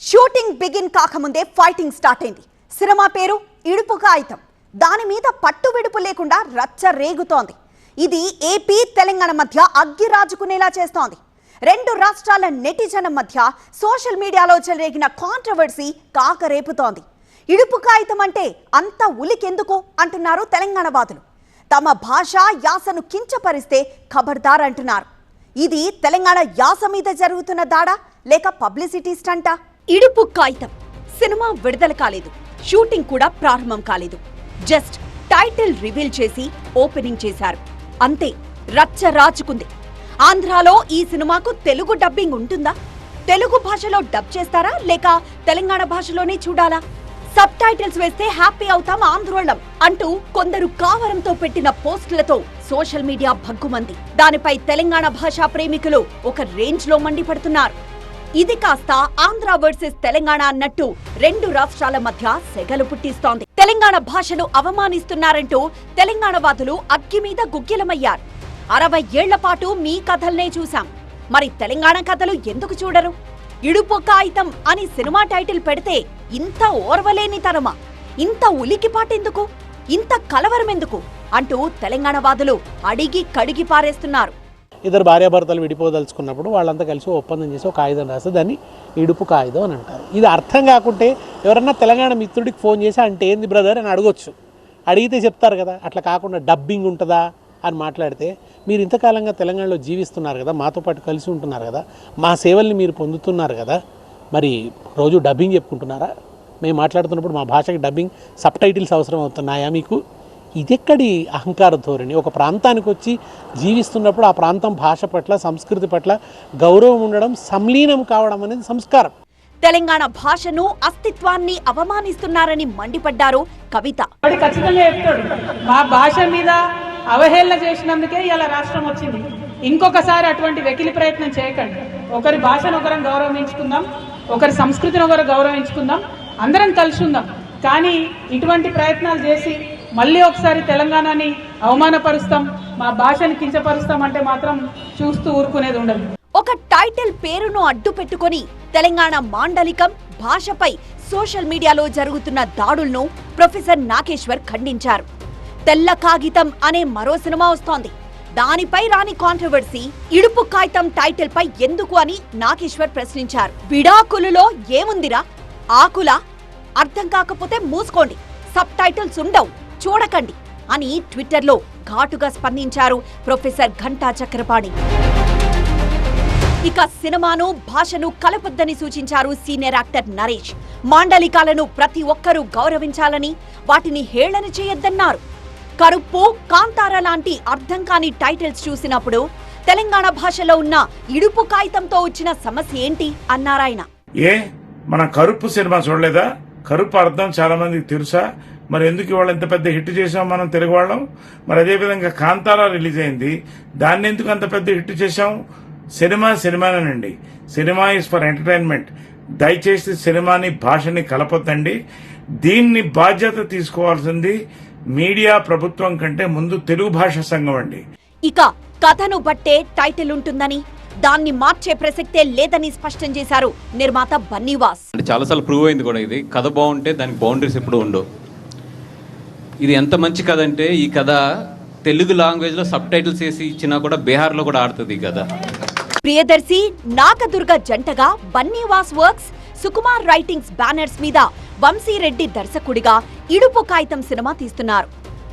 Shooting begin కాకముందే fighting start అయింది. Cinema పేరు ఇడుపు కాగితం. దాని మీద పట్టు విడుపు లేకుండా రచ్చ రేగుతోంది. ఇది ఏపీ తెలంగాణ మధ్య అగ్గి రాజుకునేలా చేస్తోంది. రెండు రాష్ట్రాల నెటిజనం మధ్య సోషల్ మీడియాలో చెలరేగిన కాంట్రవర్సీ కాకరేపుతోంది. ఇడుపు కాగితం అంటే అంత ఉలికెందుకు అంటున్నారు తెలంగాణ వాదులు. తమ భాష యాసను కించపరిస్తే ఖబర్దార్ అంటున్నారు. ఇది తెలంగాణ యాస మీద జరుగుతున్న దాడా లేక పబ్లిసిటీ స్టంటా? ఇడుపు కాగితం సినిమా విడుదల కాలేదు, షూటింగ్ కూడా ప్రారంభం కాలేదు. జస్ట్ టైటిల్ రివీల్ చేసి ఓపెనింగ్ చేశారు, అంతే. రచ్చ రాచుకుంది. ఆంధ్రాలో ఈ సినిమాకు తెలుగు డబ్బింగ్ ఉంటుందా? తెలుగు భాషలో డబ్ చేస్తారా లేక తెలంగాణ భాషలోనే చూడాలా? సబ్ టైటిల్స్ వేస్తే హ్యాపీ అవుతాం ఆంధ్రోళం అంటూ కొందరు కావరంతో పెట్టిన పోస్టులతో సోషల్ మీడియా భగ్గుమంది. దానిపై తెలంగాణ భాషా ప్రేమికులు ఒక రేంజ్ లో మండిపడుతున్నారు. ఇది కాస్త ఆంధ్ర వర్సెస్ తెలంగాణ అన్నట్టు రెండు రాష్ట్రాల మధ్య సెగలు పుట్టిస్తోంది. తెలంగాణ భాషను అవమానిస్తున్నారంటూ తెలంగాణ వాదులు అగ్గి మీద గుగ్గిలమయ్యారు. 60 ఏళ్ల పాటు మీ కథల్నే చూశాం, మరి తెలంగాణ కథలు ఎందుకు చూడరు? ఇడుపు కాగితం అని సినిమా టైటిల్ పెడితే ఇంత ఓర్వలేని తరమా? ఇంత ఉలికిపాటెందుకు? ఇంత కలవరమెందుకు అంటూ తెలంగాణ వాదులు అడిగి కడిగి పారేస్తున్నారు. ఇద్దరు భార్యాభర్తలు విడిపోదలుచుకున్నప్పుడు వాళ్ళంతా కలిసి ఒప్పందం చేసి ఒక కాగితం రాస్తే దాన్ని ఇడుపు కాగితం అని అంటారు. ఇది అర్థం కాకుంటే ఎవరన్నా తెలంగాణ మిత్రుడికి ఫోన్ చేసి అంటే ఏంది బ్రదర్ అని అడగొచ్చు, అడిగితే చెప్తారు కదా. అట్లా కాకుండా డబ్బింగ్ ఉంటుందా అని మాట్లాడితే, మీరు ఇంతకాలంగా తెలంగాణలో జీవిస్తున్నారు కదా, మాతో పాటు కలిసి ఉంటున్నారు కదా, మా సేవల్ని మీరు పొందుతున్నారు కదా, మరి రోజు డబ్బింగ్ చెప్పుకుంటున్నారా? మేము మాట్లాడుతున్నప్పుడు మా భాషకి డబ్బింగ్ సబ్ టైటిల్స్ అవసరం అవుతున్నాయా మీకు? ఇదెక్కడి అహంకార ధోరణి? ఒక ప్రాంతానికి వచ్చి జీవిస్తున్నప్పుడు ఆ ప్రాంతం భాష పట్ల, సంస్కృతి పట్ల గౌరవం ఉండడం, సంలీనం కావడం అనేది సంస్కారం. తెలంగాణ భాషను, అస్తిత్వాన్ని అవమానిస్తున్నారని మండిపడ్డారు కవిత. ఖచ్చితంగా చెప్తాడు, మా భాష మీద అవహేళన చేసినందుకే ఇలా రాష్ట్రం వచ్చింది. ఇంకొకసారి అటువంటి వెకిలి ప్రయత్నం చేయకండి. ఒకరి భాషను ఒకరం గౌరవించుకుందాం, ఒకరి సంస్కృతిని ఒకరు గౌరవించుకుందాం, అందరం కలిసి ఉందాం. కానీ ఇటువంటి ప్రయత్నాలు చేసి మళ్ళీ ఒకసారి తెలంగాణని అవమానపరుస్తాం, మా భాషని కించపరుస్తాం అంటే మాత్రం చూస్తూ ఊరుకునేది ఉండదు. ఒక టైటిల్ పేరును అడ్డు పెట్టుకొని తెలంగాణ మాండలికం, భాషపై సోషల్ మీడియాలో జరుగుతున్న దాడులను ప్రొఫెసర్ నాగేశ్వర్ ఖండించారు. తెల్ల కాగితం అనే మరో సినిమా వస్తోంది, దానిపై రాని కాంట్రవర్సీ ఇడుపు కాగితం టైటిల్ పై ఎందుకు అని నాగేశ్వర్ ప్రశ్నించారు. విడాకులులో ఏముందిరా, ఆకులా? అర్థం కాకపోతే మూసుకోండి, సబ్ టైటిల్స్ ఉండవు, చూడకండి అని ట్విట్టర్లో ఘాటుగా స్పందించారు ప్రొఫెసర్ ఘంటా చక్రపాణి. ఇక సినిమాను, భాషను కలపొద్దని సూచించారు సీనియర్ యాక్టర్ నరేష్. మాండలికాలను ప్రతి ఒక్కరూ గౌరవించాలని, వాటిని హేళన చేయొద్దన్నారు. కరుప్పు, కాంతార లాంటి అర్థం కాని టైటిల్స్ చూసినప్పుడు తెలంగాణ భాషలో ఉన్న ఇడుపు కాగితంతో వచ్చిన సమస్య ఏంటి అన్నారాయన. మన కరుప్పు సినిమా చూడలేదా? కరుప్పు అర్థం చాలా మందికి తెలుసా? మరి ఎందుకు ఇవాళ ఎంత పెద్ద హిట్ చేసాం మనం తెలుగు వాళ్ళం? మరి అదేవిధంగా కాంతారా రిలీజ్ అయింది, దాన్ని ఎందుకు అంత పెద్ద హిట్ చేశాం? సినిమానండి, సినిమా ఇస్ ఫర్ ఎంటర్టైన్మెంట్. దయచేసి సినిమాని, భాషని కలపొద్దండి. దీన్ని బాధ్యత తీసుకోవాల్సింది మీడియా, ప్రభుత్వం కంటే ముందు తెలుగు భాష సంఘం అండి. ఇక కథను బట్టే టైటిల్ ఉంటుందని, దాన్ని మార్చే ప్రసక్తే లేదని స్పష్టం చేశారు నిర్మాత బన్నీవాస్. చాలాసార్లు ప్రూవ్ అయింది కూడా, ఇది కథ బాగుంటే దానికి బౌండరీస్ ఎప్పుడు ఉండవు. ఇది ఎంత మంచి కథ అంటే, ఈ కథ తెలుగు లాంగ్వేజ్ లో సబ్ టైటిల్స్ వేసి ఇచ్చినా కూడా బీహార్లో కూడా ఆడుతుంది ఈ కథ. ప్రియదర్శి, నాగదుర్గ జంటగా Bunny Vas works, Sukumar writings banners మీద వంశీరెడ్డి దర్శకుడిగా ఇడుపు కాగితం సినిమా తీస్తున్నారు.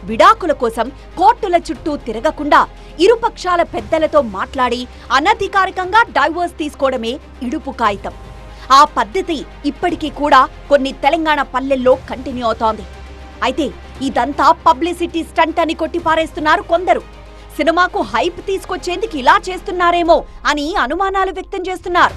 విడాకుల కోసం కోర్టుల చుట్టూ తిరగకుండా ఇరుపక్షాల పెద్దలతో మాట్లాడి అనధికారికంగా డైవోర్స్ తీసుకోవడమే ఇడుపు కాగితం. ఆ పద్ధతి ఇప్పటికీ కూడా కొన్ని తెలంగాణ పల్లెల్లో కంటిన్యూ అవుతోంది. అయితే ఇదంతా పబ్లిసిటీ స్టంట్ అని కొట్టిపారేస్తున్నారు కొందరు. సినిమాకు హైప్ తీసుకొచ్చేందుకు ఇలా చేస్తున్నారేమో అని అనుమానాలు వ్యక్తం చేస్తున్నారు.